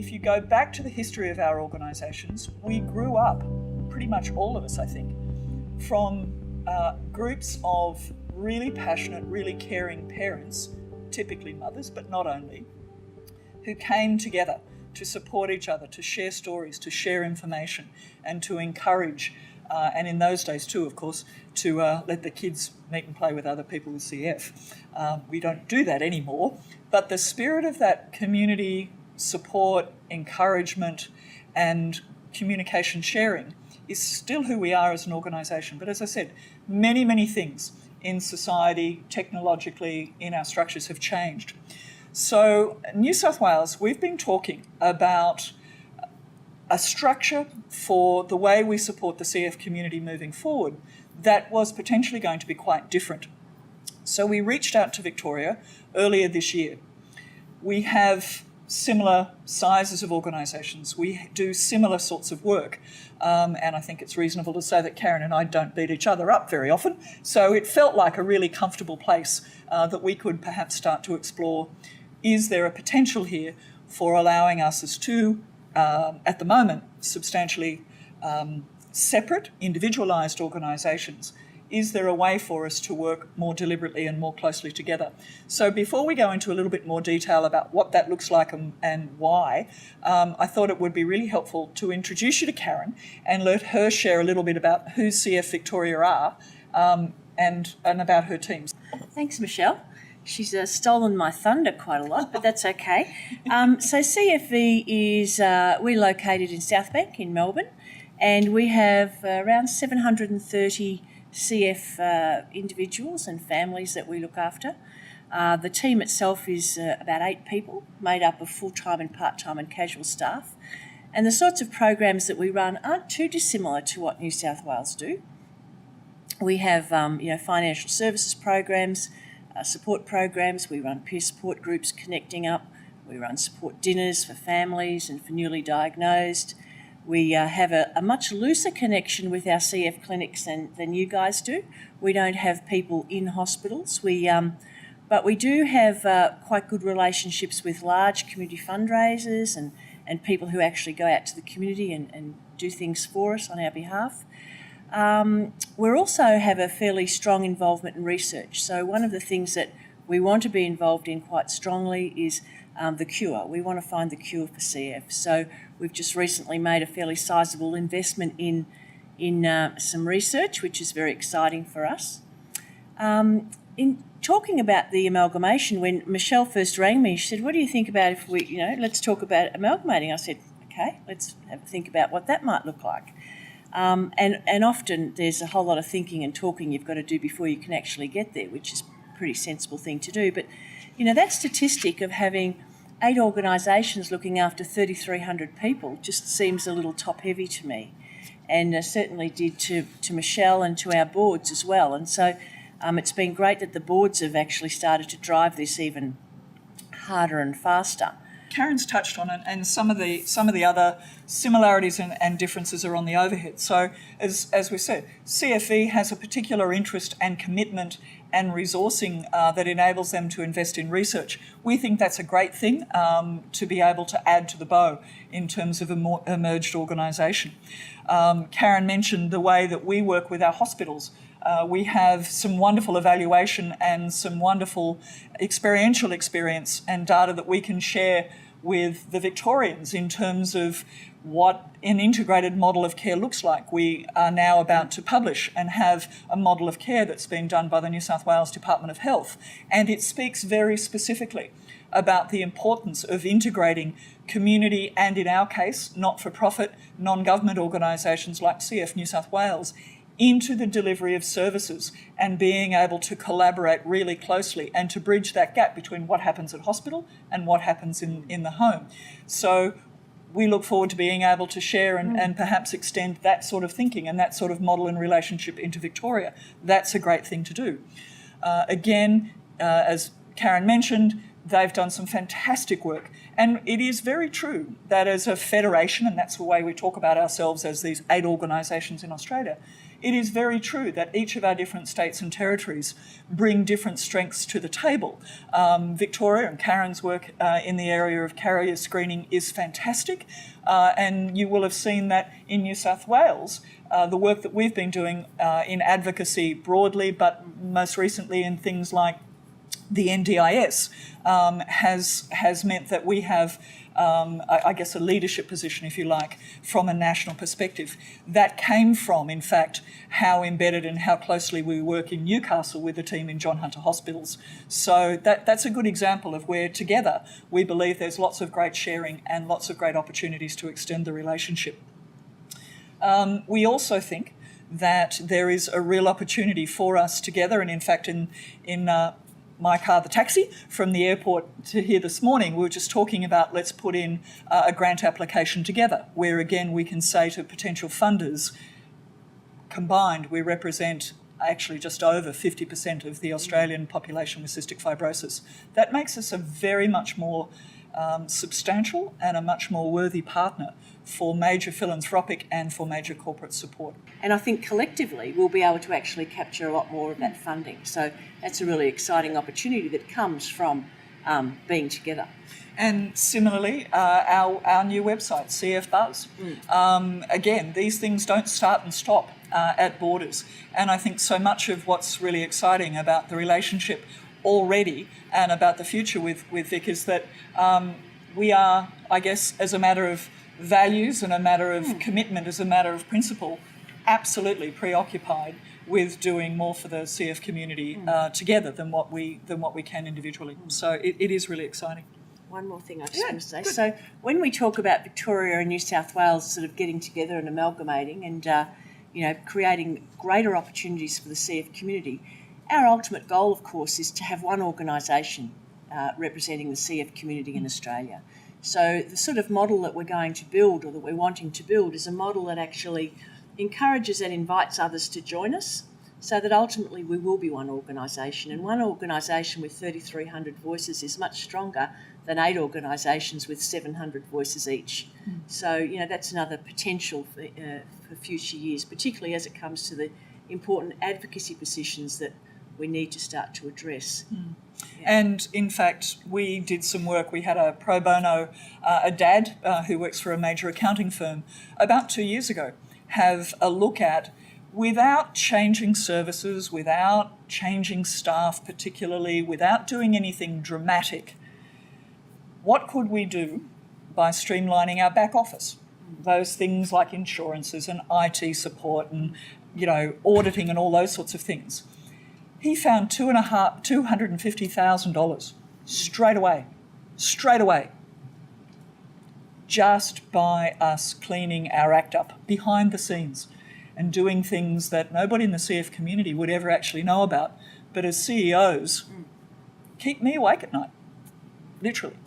if you go back to the history of our organisations, we grew up, pretty much all of us, I think, from groups of really passionate, really caring parents, typically mothers, but not only, who came together to support each other, to share stories, to share information, and to encourage, and in those days too, of course, to let the kids meet and play with other people with CF. We don't do that anymore, but the spirit of that community support, encouragement, and communication sharing is still who we are as an organisation. But as I said, many, many things in society, technologically, in our structures have changed. So New South Wales, we've been talking about a structure for the way we support the CF community moving forward that was potentially going to be quite different. So we reached out to Victoria earlier this year. We have similar sizes of organisations. We do similar sorts of work. And I think it's reasonable to say that Karin and I don't beat each other up very often. So it felt like a really comfortable place that we could perhaps start to explore. Is there a potential here for allowing us as two, at the moment, substantially separate, individualised organisations? Is there a way for us to work more deliberately and more closely together? So before we go into a little bit more detail about what that looks like and why, I thought it would be really helpful to introduce you to Karin and let her share a little bit about who CF Victoria are and about her teams. Thanks, Michele. She's stolen my thunder quite a lot, but that's okay. So CFV is, we're located in Southbank in Melbourne, and we have around 730 CF individuals and families that we look after. The team itself is about 8 people, made up of full-time and part-time and casual staff. And the sorts of programs that we run aren't too dissimilar to what New South Wales do. We have financial services programs, support programs. We run peer support groups connecting up. We run support dinners for families and for newly diagnosed. We have a much looser connection with our CF clinics than you guys do. We don't have people in hospitals. But we do have quite good relationships with large community fundraisers and people who actually go out to the community and do things for us on our behalf. We also have a fairly strong involvement in research. So one of the things that we want to be involved in quite strongly is the cure. We want to find the cure for CF. So we've just recently made a fairly sizable investment in some research, which is very exciting for us. In talking about the amalgamation, when Michele first rang me, she said, "What do you think about if we, let's talk about amalgamating?" I said, "Okay, let's have a think about what that might look like." And often there's a whole lot of thinking and talking you've got to do before you can actually get there, which is a pretty sensible thing to do. But, that statistic of having 8 organisations looking after 3,300 people just seems a little top-heavy to me, and certainly did to Michele and to our boards as well. And so it's been great that the boards have actually started to drive this even harder and faster. Karin's touched on it, and some of the other similarities and differences are on the overhead. So, as we said, CFE has a particular interest and commitment and resourcing that enables them to invest in research. We think that's a great thing to be able to add to the bow in terms of a more emerged organisation. Karin mentioned the way that we work with our hospitals. We have some wonderful evaluation and some wonderful experiential experience and data that we can share with the Victorians in terms of what an integrated model of care looks like. We are now about to publish and have a model of care that's been done by the New South Wales Department of Health, and it speaks very specifically about the importance of integrating community and, in our case, not-for-profit, non-government organisations like CF New South Wales into the delivery of services and being able to collaborate really closely and to bridge that gap between what happens at hospital and what happens in the home. So we look forward to being able to share and perhaps extend that sort of thinking and that sort of model and relationship into Victoria. That's a great thing to do. As Karin mentioned, they've done some fantastic work. And it is very true that as a federation, and that's the way we talk about ourselves as these 8 organisations in Australia, it is very true that each of our different states and territories bring different strengths to the table. Victoria and Karin's work in the area of carrier screening is fantastic, and you will have seen that in New South Wales, the work that we've been doing in advocacy broadly, but most recently in things like the NDIS, has meant that we have, I guess, a leadership position, if you like, from a national perspective. That came from, in fact, how embedded and how closely we work in Newcastle with the team in John Hunter Hospitals. So that's a good example of where together we believe there's lots of great sharing and lots of great opportunities to extend the relationship. We also think that there is a real opportunity for us together, and in fact in my car, the taxi, from the airport to here this morning, we were just talking about let's put in a grant application together, where again we can say to potential funders, combined we represent actually just over 50% of the Australian population with cystic fibrosis. That makes us a very much more substantial and a much more worthy partner for major philanthropic and for major corporate support. And I think collectively we'll be able to actually capture a lot more of that funding. So that's a really exciting opportunity that comes from being together. And similarly, our new website, CF Buzz. Again, these things don't start and stop at borders. And I think so much of what's really exciting about the relationship already and about the future with Vic is that we are, I guess, as a matter of values and a matter of commitment, as a matter of principle, absolutely preoccupied with doing more for the CF community together than what we can individually. So it is really exciting. One more thing I just want to say. Good. So when we talk about Victoria and New South Wales sort of getting together and amalgamating and creating greater opportunities for the CF community, our ultimate goal, of course, is to have one organisation representing the CF community in Australia. So the sort of model that we're going to build, or that we're wanting to build, is a model that actually encourages and invites others to join us, so that ultimately we will be one organisation. And one organisation with 3,300 voices is much stronger than 8 organisations with 700 voices each. So, that's another potential for future years, particularly as it comes to the important advocacy positions that we need to start to address. And in fact, we did some work. We had a pro bono, a dad who works for a major accounting firm, about 2 years ago, have a look at, without changing services, without changing staff particularly, without doing anything dramatic, what could we do by streamlining our back office? Those things like insurances and IT support and, auditing and all those sorts of things. He found $250,000 straight away, just by us cleaning our act up behind the scenes and doing things that nobody in the CF community would ever actually know about, but as CEOs, keep me awake at night, literally.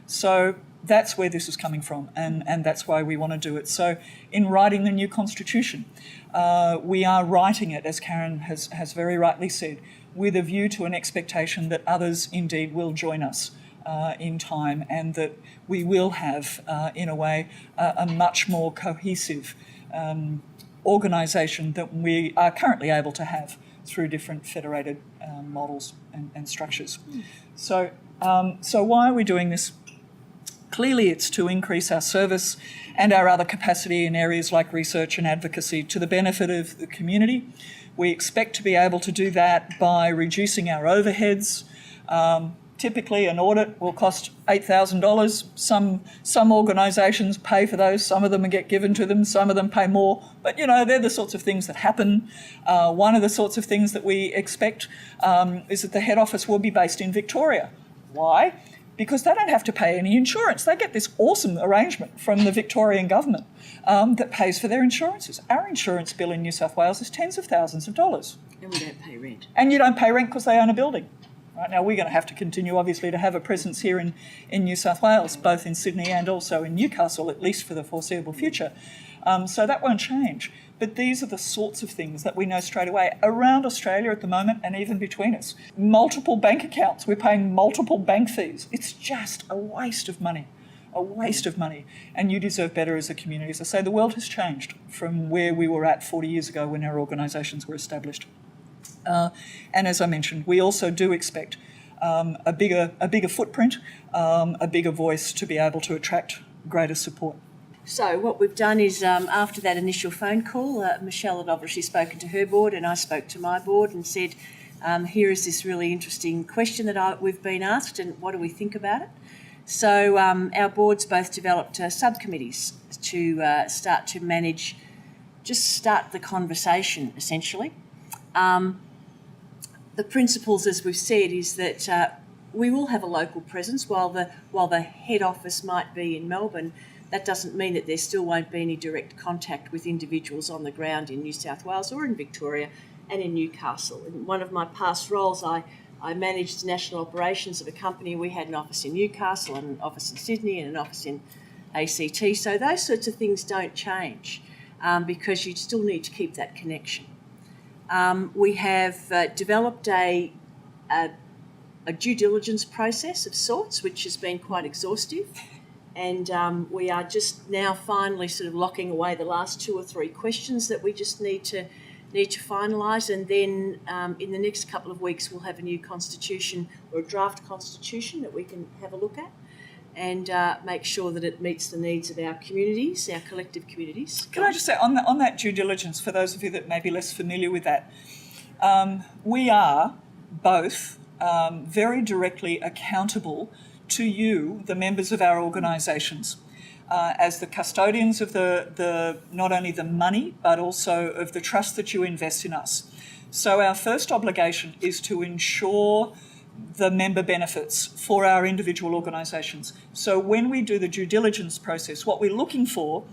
So that's where this is coming from, and that's why we want to do it. So in writing the new constitution, we are writing it, as Karin has very rightly said, with a view to an expectation that others indeed will join us in time, and that we will have, in a way, a much more cohesive organisation than we are currently able to have through different federated models and structures. So why are we doing this? Clearly, it's to increase our service and our other capacity in areas like research and advocacy to the benefit of the community. We expect to be able to do that by reducing our overheads. Typically, an audit will cost $8,000. Some organisations pay for those. Some of them get given to them. Some of them pay more. But, they're the sorts of things that happen. One of the sorts of things that we expect is that the head office will be based in Victoria. Why? Because they don't have to pay any insurance. They get this awesome arrangement from the Victorian government that pays for their insurances. Our insurance bill in New South Wales is tens of thousands of dollars. And we don't pay rent. And you don't pay rent because they own a building. Right now, we're going to have to continue, obviously, to have a presence here in New South Wales, both in Sydney and also in Newcastle, at least for the foreseeable future. So that won't change. But these are the sorts of things that we know straight away around Australia at the moment, and even between us. Multiple bank accounts. We're paying multiple bank fees. It's just a waste of money. a waste of money, and you deserve better as a community. As I say, the world has changed from where we were at 40 years ago when our organisations were established. And as I mentioned, we also do expect a bigger footprint, a bigger voice to be able to attract greater support. So what we've done is, after that initial phone call, Michele had obviously spoken to her board and I spoke to my board and said, here is this really interesting question that we've been asked and what do we think about it? So our boards both developed subcommittees to start to manage, just start the conversation essentially. The principles, as we've said, is that we will have a local presence while the head office might be in Melbourne. That doesn't mean that there still won't be any direct contact with individuals on the ground in New South Wales or in Victoria and in Newcastle. In one of my past roles, I managed national operations of a company. We had an office in Newcastle and an office in Sydney and an office in ACT. So those sorts of things don't change because you still need to keep that connection. We have developed a due diligence process of sorts, which has been quite exhaustive. And we are just now finally sort of locking away the last 2 or 3 questions that we just need to finalise. And then in the next couple of weeks, we'll have a new constitution or a draft constitution that we can have a look at and make sure that it meets the needs of our communities, our collective communities. Can I just say, on that due diligence, for those of you that may be less familiar with that, we are both very directly accountable to you, the members of our organisations, as the custodians of the not only the money but also of the trust that you invest in us. So our first obligation is to ensure the member benefits for our individual organisations. So when we do the due diligence process, what we're looking for,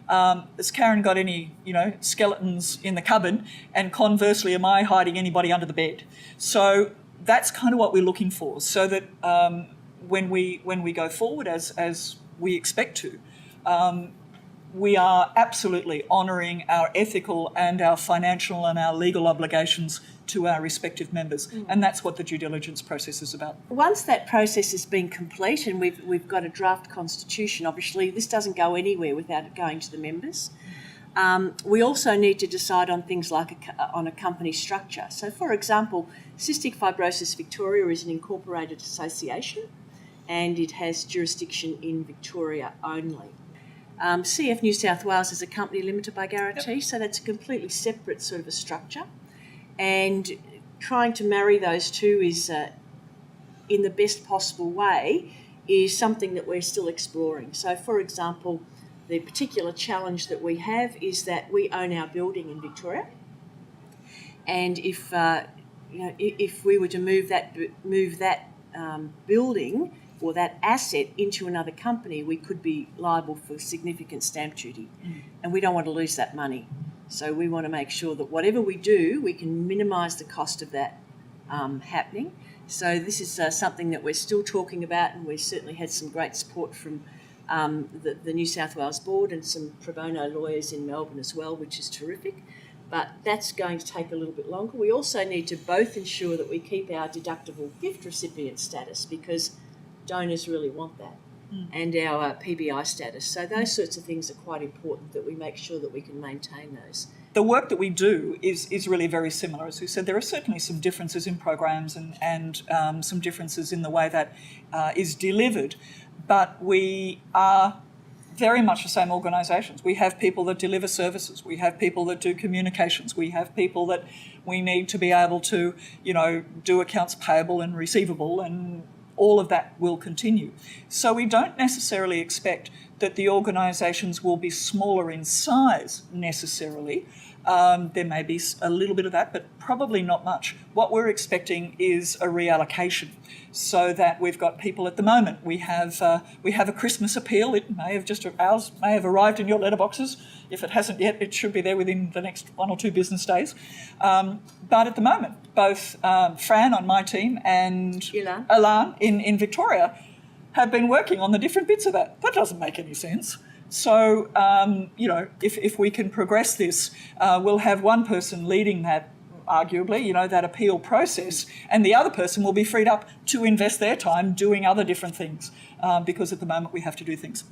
has Karin got any, skeletons in the cupboard, and conversely, am I hiding anybody under the bed? So that's kind of what we're looking for, so that when we go forward as we expect to, we are absolutely honouring our ethical and our financial and our legal obligations to our respective members. And that's what the due diligence process is about. Once that process has been complete and we've got a draft constitution, obviously this doesn't go anywhere without it going to the members. We also need to decide on things like on a company structure. So, for example, Cystic Fibrosis Victoria is an incorporated association and it has jurisdiction in Victoria only. CF New South Wales is a company limited by guarantee, so that's a completely separate sort of a structure. And trying to marry those two is, in the best possible way, is something that we're still exploring. So, for example, the particular challenge that we have is that we own our building in Victoria, and if we were to move that building or that asset into another company, we could be liable for significant stamp duty, and we don't want to lose that money. So we want to make sure that whatever we do, we can minimise the cost of that happening. So this is something that we're still talking about, and we've certainly had some great support from the New South Wales board and some pro bono lawyers in Melbourne as well, which is terrific. But that's going to take a little bit longer. We also need to both ensure that we keep our deductible gift recipient status, because donors really want that, and our PBI status. So those sorts of things are quite important, that we make sure that we can maintain those. The work that we do is really very similar. As we said, there are certainly some differences in programs and some differences in the way that is delivered, but we are very much the same organisations. We have people that deliver services. We have people that do communications. We have people that we need to be able to, do accounts payable and receivable, and all of that will continue. So we don't necessarily expect that the organisations will be smaller in size necessarily. There may be a little bit of that, but probably not much. What we're expecting is a reallocation, so that we've got people at the moment. We have a Christmas appeal. Ours may have arrived in your letterboxes. If it hasn't yet, it should be there within the next 1 or 2 business days. But at the moment, both Fran on my team and Ilan in Victoria have been working on the different bits of that. That doesn't make any sense. So, if we can progress this, we'll have one person leading that arguably, that appeal process, and the other person will be freed up to invest their time doing other different things, because at the moment we have to do things.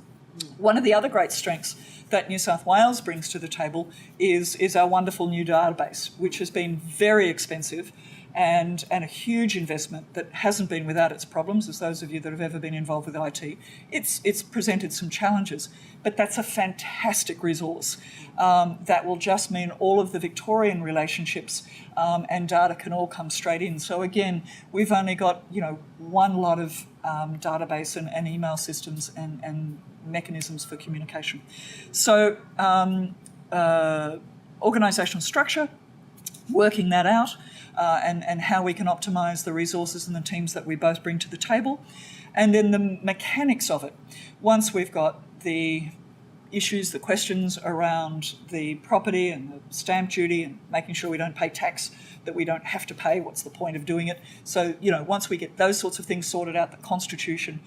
One of the other great strengths that New South Wales brings to the table is our wonderful new database, which has been very expensive and a huge investment that hasn't been without its problems, as those of you that have ever been involved with IT. It's presented some challenges, but that's a fantastic resource that will just mean all of the Victorian relationships and data can all come straight in. So again, we've only got one lot of database and email systems and mechanisms for communication. So organisational structure, working that out, and how we can optimise the resources and the teams that we both bring to the table. And then the mechanics of it. Once we've got the issues, the questions around the property and the stamp duty and making sure we don't pay tax that we don't have to pay, what's the point of doing it? So, once we get those sorts of things sorted out, the constitution,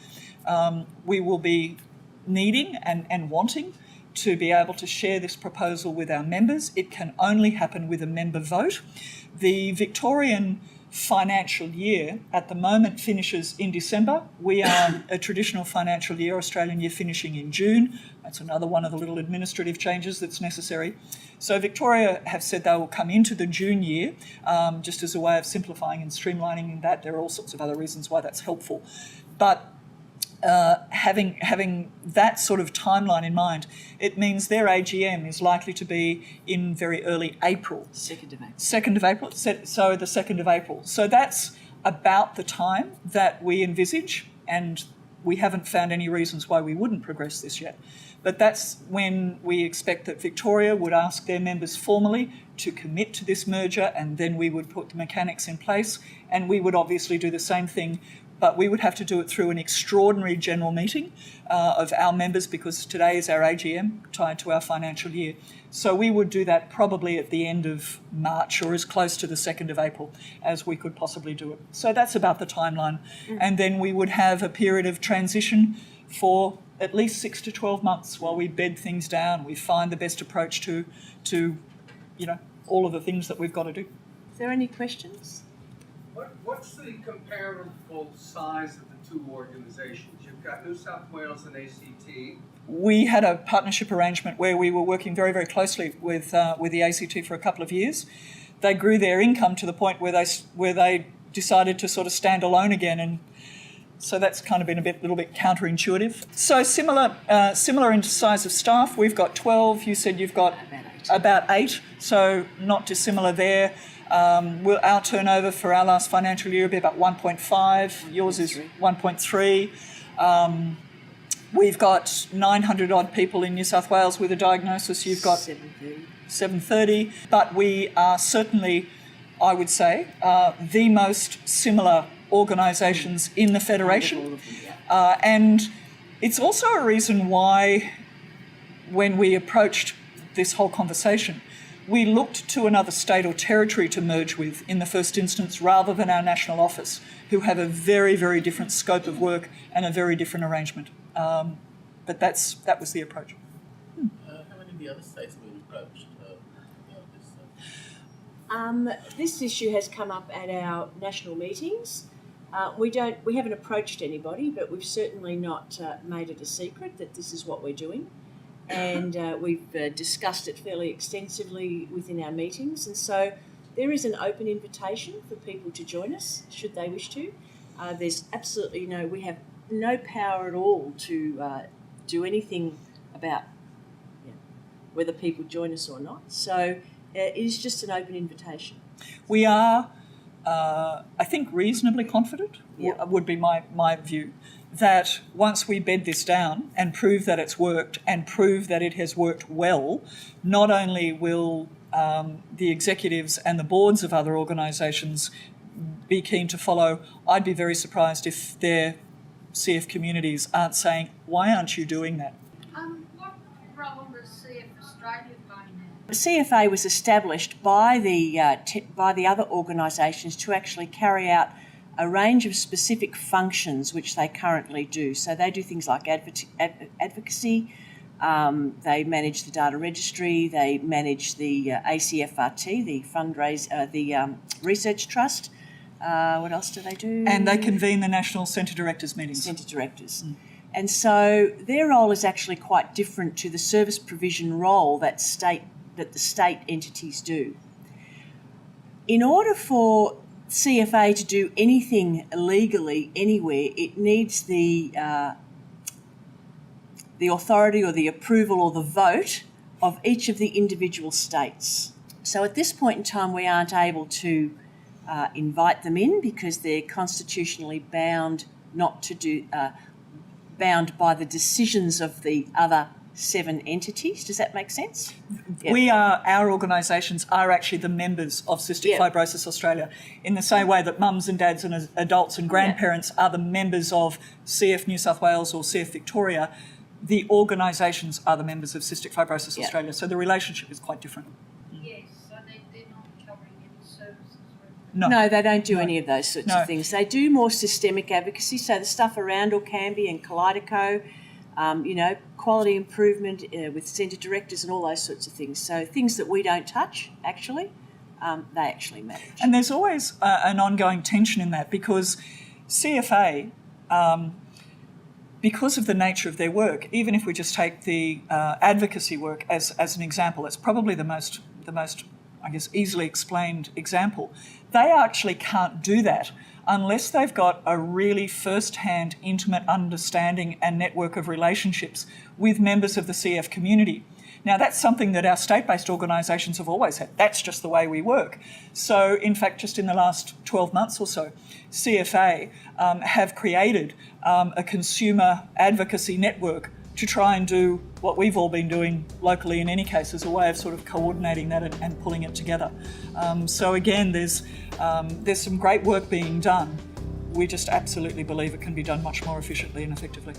we will be needing and wanting to be able to share this proposal with our members. It can only happen with a member vote. The Victorian financial year at the moment finishes in December. We are a traditional financial year, Australian year, finishing in June. That's another one of the little administrative changes that's necessary. So Victoria have said they will come into the June year just as a way of simplifying and streamlining that. There are all sorts of other reasons why that's helpful. But having that sort of timeline in mind, it means their AGM is likely to be in very early April. 2nd of April. 2nd of April, so the 2nd of April. So that's about the time that we envisage, and we haven't found any reasons why we wouldn't progress this yet. But that's when we expect that Victoria would ask their members formally to commit to this merger, and then we would put the mechanics in place, and we would obviously do the same thing, but we would have to do it through an extraordinary general meeting of our members, because today is our AGM tied to our financial year. So we would do that probably at the end of March or as close to the 2nd of April as we could possibly do it. So that's about the timeline. And then we would have a period of transition for at least 6 to 12 months while we bed things down, we find the best approach to all of the things that we've got to do. Is there any questions? What's the comparable size of the two organisations? You've got New South Wales and ACT. We had a partnership arrangement where we were working very, very closely with the ACT for a couple of years. They grew their income to the point where they decided to sort of stand alone again, and so that's kind of been a little bit counterintuitive. So similar in size of staff. We've got 12. You said you've got about 8, so not dissimilar there. Our turnover for our last financial year will be about 1.5. Yours is 1.3. We've got 900 odd people in New South Wales with a diagnosis. You've got 730. But we are certainly, I would say, the most similar organisations in the Federation. And it's also a reason why, when we approached this whole conversation, we looked to another state or territory to merge with in the first instance, rather than our national office, who have a very, very different scope of work and a very different arrangement. But that was the approach. How many of the other states have been approached? This issue has come up at our national meetings. We haven't approached anybody, but we've certainly not made it a secret that this is what we're doing. And we've discussed it fairly extensively within our meetings. And so there is an open invitation for people to join us, should they wish to. There's absolutely we have no power at all to do anything about whether people join us or not. So it is just an open invitation. We are, I think, reasonably confident, would be my view, that once we bed this down and prove that it's worked and prove that it has worked well, not only will the executives and the boards of other organisations be keen to follow, I'd be very surprised if their CF communities aren't saying, why aren't you doing that? What role does CF Australia play now? The CFA was established by the other organisations to actually carry out a range of specific functions which they currently do. So they do things like advocacy, They manage the data registry. They manage the ACFRT, the research trust. What else do they do? And they convene the National Centre Directors meetings. Centre Directors. And so their role is actually quite different to the service provision role that the state entities do. In order for CFA to do anything legally anywhere, it needs the authority or the approval or the vote of each of the individual states. So at this point in time, we aren't able to invite them in because they're constitutionally bound not to do, bound by the decisions of the other 7 entities. Does that make sense? Yep. Our organisations are actually the members of Cystic Fibrosis Australia, in the same way that mums and dads and adults and grandparents are the members of CF New South Wales or CF Victoria. The organisations are the members of Cystic Fibrosis Australia, so the relationship is quite different. Yes, so they're not covering any services or anything. No, they don't do any of those sorts of things. They do more systemic advocacy, so the stuff around Orkambi and Kaleido, quality improvement with centre directors and all those sorts of things. So things that we don't touch, actually, they actually manage. And there's always an ongoing tension in that because CFA, because of the nature of their work, even if we just take the advocacy work as an example, it's probably the most, I guess, easily explained example. They actually can't do that unless they've got a really first-hand, intimate understanding and network of relationships with members of the CF community. Now, that's something that our state-based organisations have always had. That's just the way we work. So, in fact, just in the last 12 months or so, CFA have created a consumer advocacy network to try and do what we've all been doing locally in any case, as a way of sort of coordinating that and pulling it together. So again, there's some great work being done. We just absolutely believe it can be done much more efficiently and effectively.